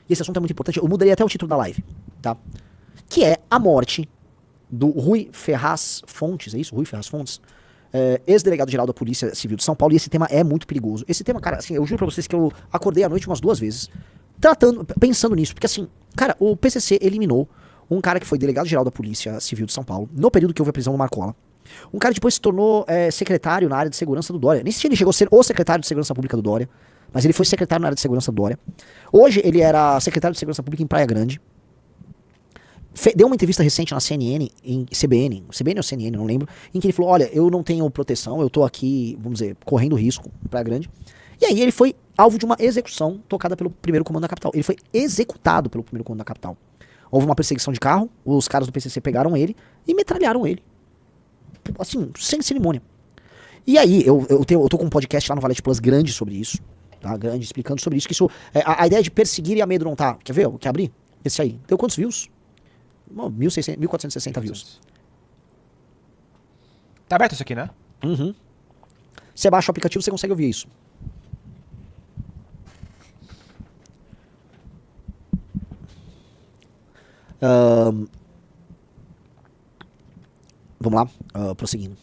e esse assunto é muito importante, eu mudaria até o título da live, tá? Que é a morte do Rui Ferraz Fontes, é isso? Rui Ferraz Fontes? Ex-delegado-geral da Polícia Civil de São Paulo, e esse tema é muito perigoso. Esse tema, cara, assim, eu juro pra vocês que eu acordei à noite umas 2 vezes, pensando nisso, porque assim, cara, o PCC eliminou um cara que foi delegado-geral da Polícia Civil de São Paulo, no período que houve a prisão do Marcola. Um cara que depois se tornou secretário na área de segurança do Dória. Nem sei se ele chegou a ser o secretário de segurança pública do Dória, mas ele foi secretário na área de segurança do Dória. Hoje ele era secretário de segurança pública em Praia Grande. Deu uma entrevista recente na CNN, em CBN ou CNN, não lembro, em que ele falou, olha, eu não tenho proteção, eu tô aqui, vamos dizer, correndo risco, Praia Grande. E aí ele foi alvo de uma execução tocada pelo primeiro comando da capital. Ele foi executado pelo primeiro comando da capital. Houve uma perseguição de carro, os caras do PCC pegaram ele e metralharam ele. Assim, sem cerimônia. E aí, eu tô com um podcast lá no Valete Plus grande sobre isso, tá? Grande, explicando sobre isso, que isso, a ideia de perseguir e amedrontar, quer ver? Quer abrir? Esse aí. Deu quantos views? 1.460 views. Tá aberto isso aqui, né? Uhum. Você baixa o aplicativo, você consegue ouvir isso. Vamos lá, prosseguindo.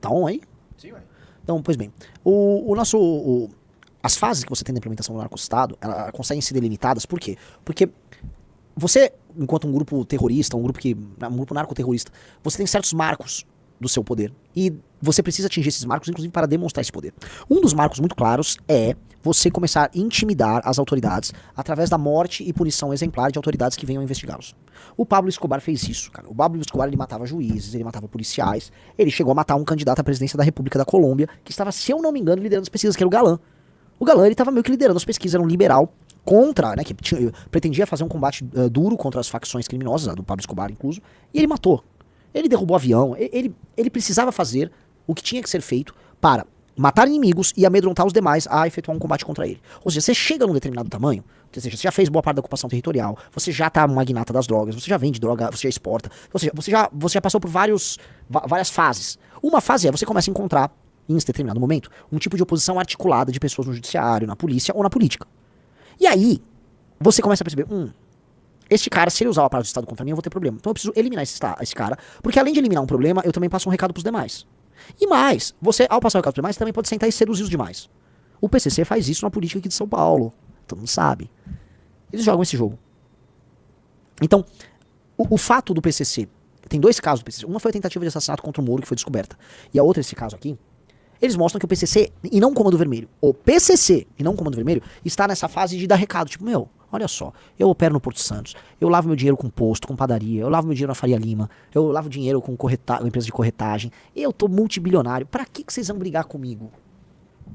Tá on aí? Sim, ué. Então, pois bem, as fases que você tem da implementação do narco-estado, elas conseguem ser delimitadas, por quê? Porque você, enquanto um grupo terrorista, um grupo narcoterrorista, você tem certos marcos do seu poder. E você precisa atingir esses marcos, inclusive, para demonstrar esse poder. Um dos marcos muito claros é você começar a intimidar as autoridades através da morte e punição exemplar de autoridades que venham investigá-los. O Pablo Escobar fez isso, cara. O Pablo Escobar, ele matava juízes, ele matava policiais, ele chegou a matar um candidato à presidência da República da Colômbia, que estava, se eu não me engano, liderando as pesquisas, que era o Galã. O Galã, ele estava meio que liderando as pesquisas, era um liberal contra, né, que pretendia fazer um combate duro contra as facções criminosas, a do Pablo Escobar incluso, e ele matou. Ele derrubou avião, ele precisava fazer o que tinha que ser feito para matar inimigos e amedrontar os demais a efetuar um combate contra ele. Ou seja, você chega num determinado tamanho, ou seja, você já fez boa parte da ocupação territorial, você já tá magnata das drogas, você já vende droga, você já exporta, ou seja, você já passou por várias fases. Uma fase é, você começa a encontrar, em determinado momento, um tipo de oposição articulada de pessoas no judiciário, na polícia ou na política. E aí, você começa a perceber, este cara, se ele usar o aparato do Estado contra mim, eu vou ter problema. Então eu preciso eliminar esse cara, porque além de eliminar um problema, eu também passo um recado pros demais. E mais, você, ao passar o recado pros demais, também pode sentar e seduzir os demais. O PCC faz isso na política aqui de São Paulo. Todo mundo sabe. Eles jogam esse jogo. Então, o fato do PCC, tem 2 casos do PCC. Uma foi a tentativa de assassinato contra o Moro, que foi descoberta. E a outra, esse caso aqui, eles mostram que o PCC, e não o Comando Vermelho, o PCC, e não o Comando Vermelho, está nessa fase de dar recado. Tipo, olha só, eu opero no Porto Santos, eu lavo meu dinheiro com posto, com padaria, eu lavo meu dinheiro na Faria Lima, eu lavo dinheiro com empresa de corretagem, eu tô multibilionário, pra que vocês vão brigar comigo?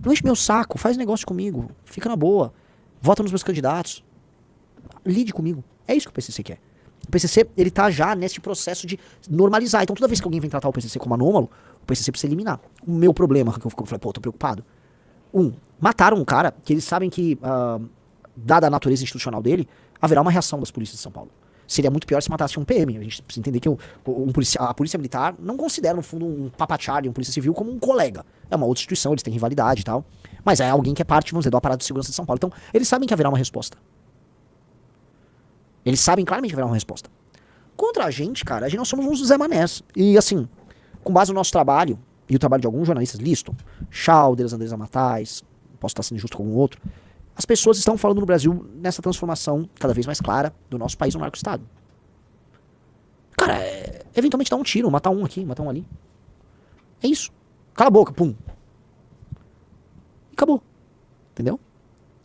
Não enche meu saco, faz negócio comigo, fica na boa, vota nos meus candidatos, lide comigo. É isso que o PCC quer. O PCC, ele tá já nesse processo de normalizar. Então toda vez que alguém vem tratar o PCC como anômalo, o PCC precisa eliminar. O meu problema, que eu falei, tô preocupado. Mataram um cara que eles sabem que, dada a natureza institucional dele, haverá uma reação das polícias de São Paulo. Seria muito pior se matasse um PM. A gente precisa entender que a polícia militar não considera, no fundo, um papachari, um polícia civil, como um colega. É uma outra instituição, eles têm rivalidade e tal. Mas é alguém que é parte, vamos dizer, do aparato de segurança de São Paulo. Então, eles sabem que haverá uma resposta. Eles sabem claramente que haverá uma resposta. Contra a gente, cara, nós somos uns Zé Manés. E assim, com base no nosso trabalho, e o trabalho de alguns jornalistas, Liston, Chalders, Andresa Matais, posso estar sendo injusto com um outro, as pessoas estão falando no Brasil nessa transformação cada vez mais clara do nosso país no narco-estado. Cara, eventualmente dar um tiro, matar um aqui, matar um ali. É isso. Cala a boca, pum. E acabou. Entendeu?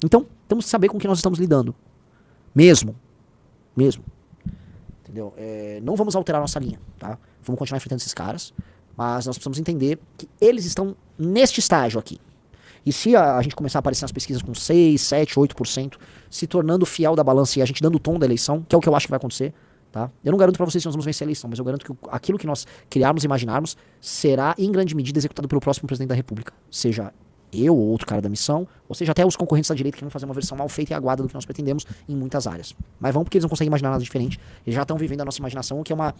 Então, temos que saber com quem nós estamos lidando. Mesmo. Entendeu? Não vamos alterar nossa linha, tá? Vamos continuar enfrentando esses caras, mas nós precisamos entender que eles estão neste estágio aqui. E se a gente começar a aparecer nas pesquisas com 6, 7, 8%, se tornando fiel da balança e a gente dando o tom da eleição, que é o que eu acho que vai acontecer, tá? Eu não garanto pra vocês que nós vamos vencer a eleição, mas eu garanto que aquilo que nós criarmos e imaginarmos será, em grande medida, executado pelo próximo presidente da República. Seja eu ou outro cara da missão, ou seja, até os concorrentes da direita que vão fazer uma versão mal feita e aguada do que nós pretendemos em muitas áreas. Mas vão porque eles não conseguem imaginar nada diferente. Eles já estão vivendo a nossa imaginação, o que é uma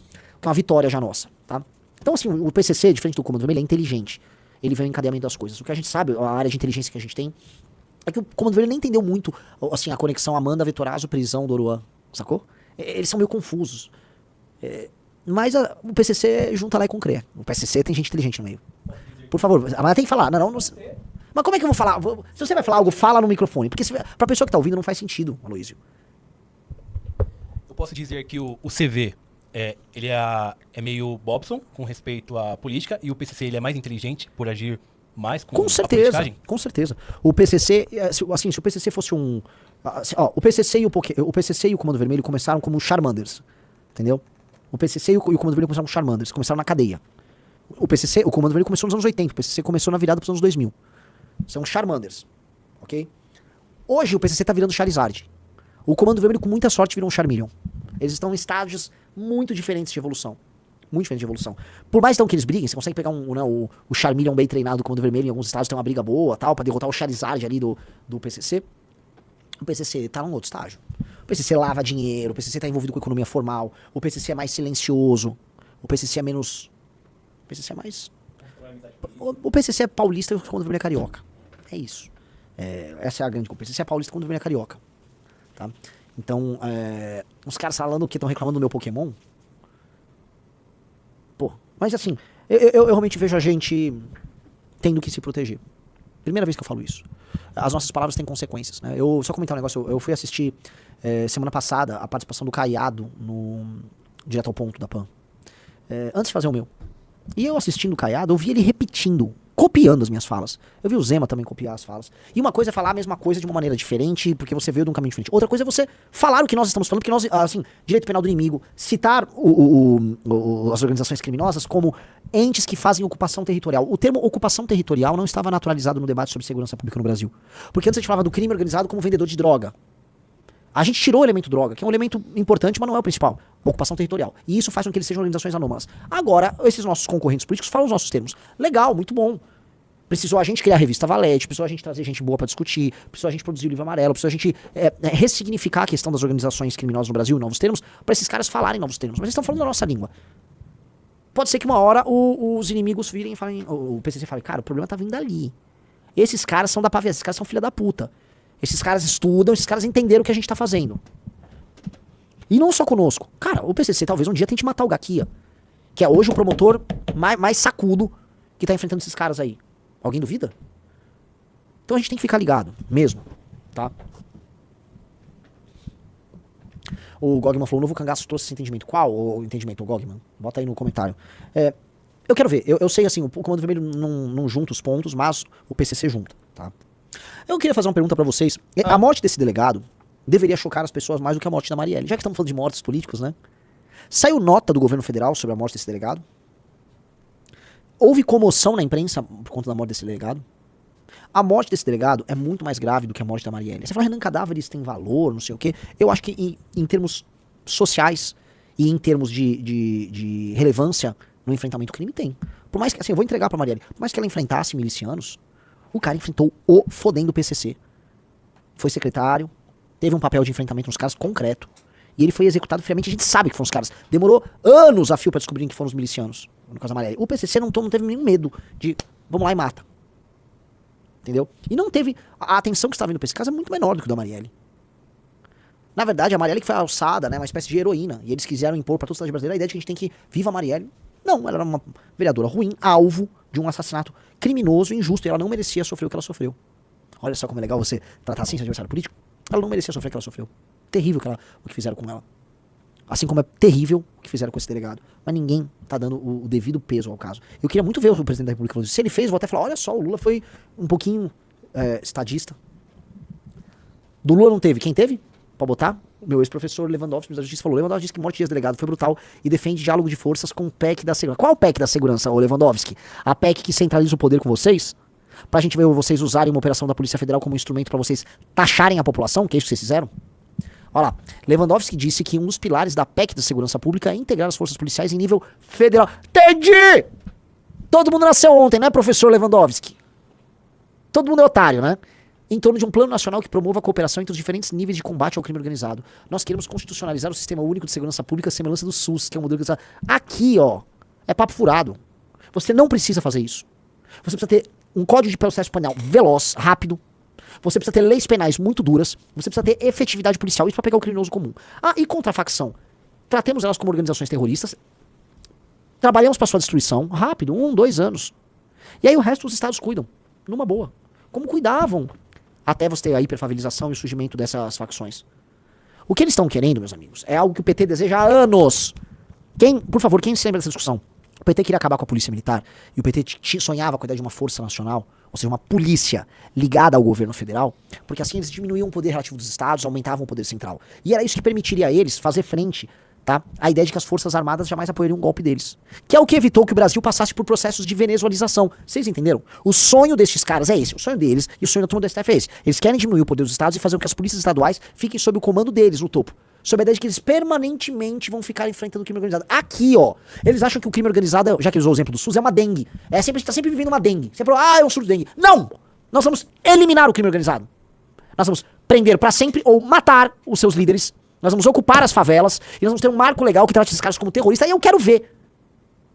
vitória já nossa, tá? Então, assim, o PCC, diferente do Comando Vermelho, é inteligente. Ele vê o encadeamento das coisas. O que a gente sabe, a área de inteligência que a gente tem, É que o Comando Vermelho nem entendeu muito, assim, a conexão Amanda, Vetorazzo, prisão, Doruan, sacou? Eles são meio confusos. Mas o PCC junta lá e concrê. O PCC tem gente inteligente no meio. Por favor, mas tem que falar. Não. Mas como é que eu vou falar? Se você vai falar algo, fala no microfone. Porque pra pessoa que tá ouvindo não faz sentido, Aloysio. Eu posso dizer que o CV, ele é meio Bobson com respeito à política, e o PCC ele é mais inteligente por agir mais com certeza, a politicagem? Com certeza. O PCC, assim, se o PCC fosse um... Assim, ó, o PCC e o Comando Vermelho começaram como Charmanders, entendeu? O PCC e o Comando Vermelho começaram como Charmanders, começaram na cadeia. O Comando Vermelho começou nos anos 80, o PCC começou na virada pros anos 2000. São Charmanders, ok? Hoje o PCC tá virando Charizard. O Comando Vermelho, com muita sorte, virou um Charmeleon. Eles estão em estágios muito diferentes de evolução. Muito diferentes de evolução. Por mais então que eles briguem, você consegue pegar o Charmeleon bem treinado do Comando Vermelho, em alguns estágios tem uma briga boa, tal, pra derrotar o Charizard ali do PCC. O PCC tá num outro estágio. O PCC lava dinheiro, o PCC tá envolvido com economia formal, o PCC é mais silencioso, o PCC é menos... O PCC é mais... O PCC é paulista e o Comando Vermelho é carioca. É isso. Essa é a grande coisa. O PCC é paulista e o Comando Vermelho é carioca. Tá? Então, os caras falando que estão reclamando do meu Pokémon. Pô, mas assim, eu realmente vejo a gente tendo que se proteger. Primeira vez que eu falo isso. As nossas palavras têm consequências, né? Eu só comentar um negócio, eu fui assistir semana passada a participação do Caiado no Direto ao Ponto da PAN. Antes de fazer o meu. E eu assistindo o Caiado, eu vi ele repetindo, copiando as minhas falas. Eu vi o Zema também copiar as falas. E uma coisa é falar a mesma coisa de uma maneira diferente, porque você veio de um caminho diferente. Outra coisa é você falar o que nós estamos falando, porque nós, assim, direito penal do inimigo, citar as organizações criminosas como entes que fazem ocupação territorial. O termo ocupação territorial não estava naturalizado no debate sobre segurança pública no Brasil. Porque antes a gente falava do crime organizado como vendedor de droga. A gente tirou o elemento droga, que é um elemento importante, mas não é o principal. Ocupação territorial. E isso faz com que eles sejam organizações anômalas. Agora, esses nossos concorrentes políticos falam os nossos termos. Legal, muito bom. Precisou a gente criar a revista Valete, precisou a gente trazer gente boa pra discutir, precisou a gente produzir o livro amarelo, precisou a gente ressignificar a questão das organizações criminosas no Brasil em novos termos, pra esses caras falarem novos termos. Mas eles estão falando da nossa língua. Pode ser que uma hora os inimigos virem e falem, o PCC fale, cara, o problema tá vindo dali. Esses caras são da pavesa, esses caras são filha da puta. Esses caras estudam, esses caras entenderam o que a gente tá fazendo. E não só conosco. Cara, o PCC talvez um dia tente matar o Gakia, que é hoje o promotor mais sacudo que tá enfrentando esses caras aí. Alguém duvida? Então a gente tem que ficar ligado, mesmo, tá? O Gogman falou, o novo cangaço trouxe esse entendimento. Qual o entendimento, Gogman? Bota aí no comentário. Eu quero ver, eu sei assim, o Comando Vermelho não junta os pontos, mas o PCC junta, tá? Eu queria fazer uma pergunta pra vocês. A morte desse delegado deveria chocar as pessoas mais do que a morte da Marielle. Já que estamos falando de mortes políticos, né? Saiu nota do governo federal sobre a morte desse delegado? Houve comoção na imprensa por conta da morte desse delegado? A morte desse delegado é muito mais grave do que a morte da Marielle. Você fala, Renan, cadáveres têm valor, não sei o quê. Eu acho que em termos sociais e em termos de relevância no enfrentamento ao crime tem. Por mais que, assim, eu vou entregar pra Marielle, por mais que ela enfrentasse milicianos, o cara enfrentou o fodendo PCC. Foi secretário, teve um papel de enfrentamento nos caras concreto. E ele foi executado friamente. A gente sabe que foram os caras. Demorou anos a fio pra descobrir que foram os milicianos. No caso da Marielle. O PCC não teve nenhum medo de vamos lá e mata. Entendeu? E não teve... A atenção que estava vindo pra esse caso é muito menor do que o da Marielle. Na verdade, a Marielle que foi alçada, né? Uma espécie de heroína. E eles quiseram impor pra toda a cidade brasileira a ideia de que a gente tem que... Viva a Marielle. Não, ela era uma vereadora ruim, alvo de um assassinato criminoso e injusto. E ela não merecia sofrer o que ela sofreu. Olha só como é legal você tratar assim seu adversário político. Ela não merecia sofrer o que ela sofreu. Terrível o que fizeram com ela. Assim como é terrível o que fizeram com esse delegado. Mas ninguém tá dando o devido peso ao caso. Eu queria muito ver o presidente da República falando isso. Se ele fez, vou até falar, olha só, o Lula foi um pouquinho estadista. Do Lula não teve. Quem teve? Pra botar? O meu ex-professor Lewandowski, ministro da Justiça, falou. Lewandowski disse que morte de ex-delegado foi brutal e defende diálogo de forças com o PEC da segurança. Qual é o PEC da segurança, ô Lewandowski? A PEC que centraliza o poder com vocês? Pra gente ver vocês usarem uma operação da Polícia Federal como instrumento pra vocês taxarem a população, que é isso que vocês fizeram? Olha lá, Lewandowski disse que um dos pilares da PEC da segurança pública é integrar as forças policiais em nível federal. Entendi! Todo mundo nasceu ontem, né, professor Lewandowski? Todo mundo é otário, né? Em torno de um plano nacional que promova a cooperação entre os diferentes níveis de combate ao crime organizado. Nós queremos constitucionalizar o Sistema Único de Segurança Pública à semelhança do SUS, que é um modelo que... Aqui, ó, é papo furado. Você não precisa fazer isso. Você precisa ter um código de processo penal veloz, rápido. Você precisa ter leis penais muito duras, você precisa ter efetividade policial, isso pra pegar o criminoso comum. Ah, e contra a facção? Tratemos elas como organizações terroristas, trabalhamos para sua destruição, rápido, 1, 2 anos. E aí o resto os estados cuidam, numa boa. Como cuidavam até você ter a hiperfavelização e o surgimento dessas facções. O que eles estão querendo, meus amigos, é algo que o PT deseja há anos. Por favor, quem se lembra dessa discussão? O PT queria acabar com a polícia militar e o PT sonhava com a ideia de uma força nacional, ou seja, uma polícia ligada ao governo federal, porque assim eles diminuíam o poder relativo dos estados, aumentavam o poder central. E era isso que permitiria a eles fazer frente, tá, à ideia de que as forças armadas jamais apoiariam um golpe deles. Que é o que evitou que o Brasil passasse por processos de venezualização. Vocês entenderam? O sonho desses caras é esse, o sonho deles e o sonho da turma do STF é esse. Eles querem diminuir o poder dos estados e fazer com que as polícias estaduais fiquem sob o comando deles, no topo. Sob a ideia de que eles permanentemente vão ficar enfrentando o crime organizado. Aqui, ó, eles acham que o crime organizado, já que eles usam o exemplo do SUS, é uma dengue. A gente tá sempre vivendo uma dengue. Sempre, é um surto de dengue. Não! Nós vamos eliminar o crime organizado. Nós vamos prender pra sempre ou matar os seus líderes. Nós vamos ocupar as favelas e nós vamos ter um marco legal que trate esses caras como terroristas. E eu quero ver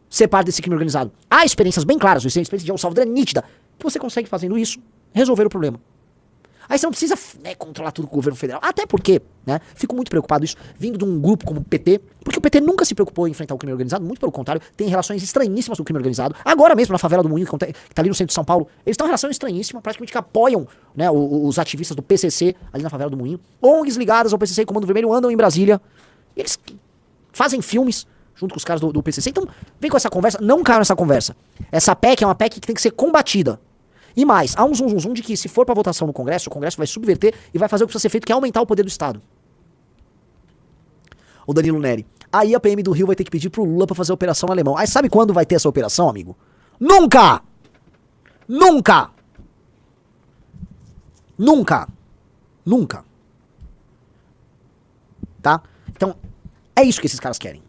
ser parte desse crime organizado. Há experiências bem claras, a experiência de El Salvador é nítida, que você consegue, fazendo isso, resolver o problema. Aí você não precisa controlar tudo com o governo federal. Até porque, né, fico muito preocupado isso, vindo de um grupo como o PT, porque o PT nunca se preocupou em enfrentar o crime organizado, muito pelo contrário, tem relações estranhíssimas com o crime organizado. Agora mesmo, na favela do Moinho, que tá ali no centro de São Paulo, eles estão em relação estranhíssima, praticamente que apoiam, né, os ativistas do PCC ali na favela do Moinho. ONGs ligadas ao PCC e Comando Vermelho andam em Brasília, e eles fazem filmes junto com os caras do PCC. Então, vem com essa conversa, não caia nessa conversa. Essa PEC é uma PEC que tem que ser combatida. E mais, há um zum de que se for pra votação no Congresso, o Congresso vai subverter e vai fazer o que precisa ser feito, que é aumentar o poder do Estado. O Danilo Neri. Aí a PM do Rio vai ter que pedir pro Lula pra fazer a operação no alemão. Aí sabe quando vai ter essa operação, amigo? Nunca! Nunca! Nunca! Nunca! Tá? Então, é isso que esses caras querem.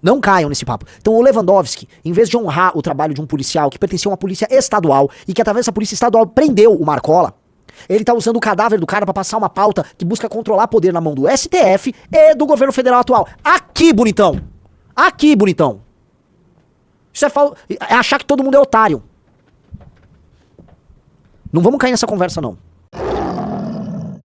Não caiam nesse papo. Então o Lewandowski, em vez de honrar o trabalho de um policial que pertencia a uma polícia estadual e que através dessa polícia estadual prendeu o Marcola, ele tá usando o cadáver do cara pra passar uma pauta que busca controlar poder na mão do STF e do governo federal atual. Aqui, bonitão! Aqui, bonitão! Isso é achar que todo mundo é otário. Não vamos cair nessa conversa, não.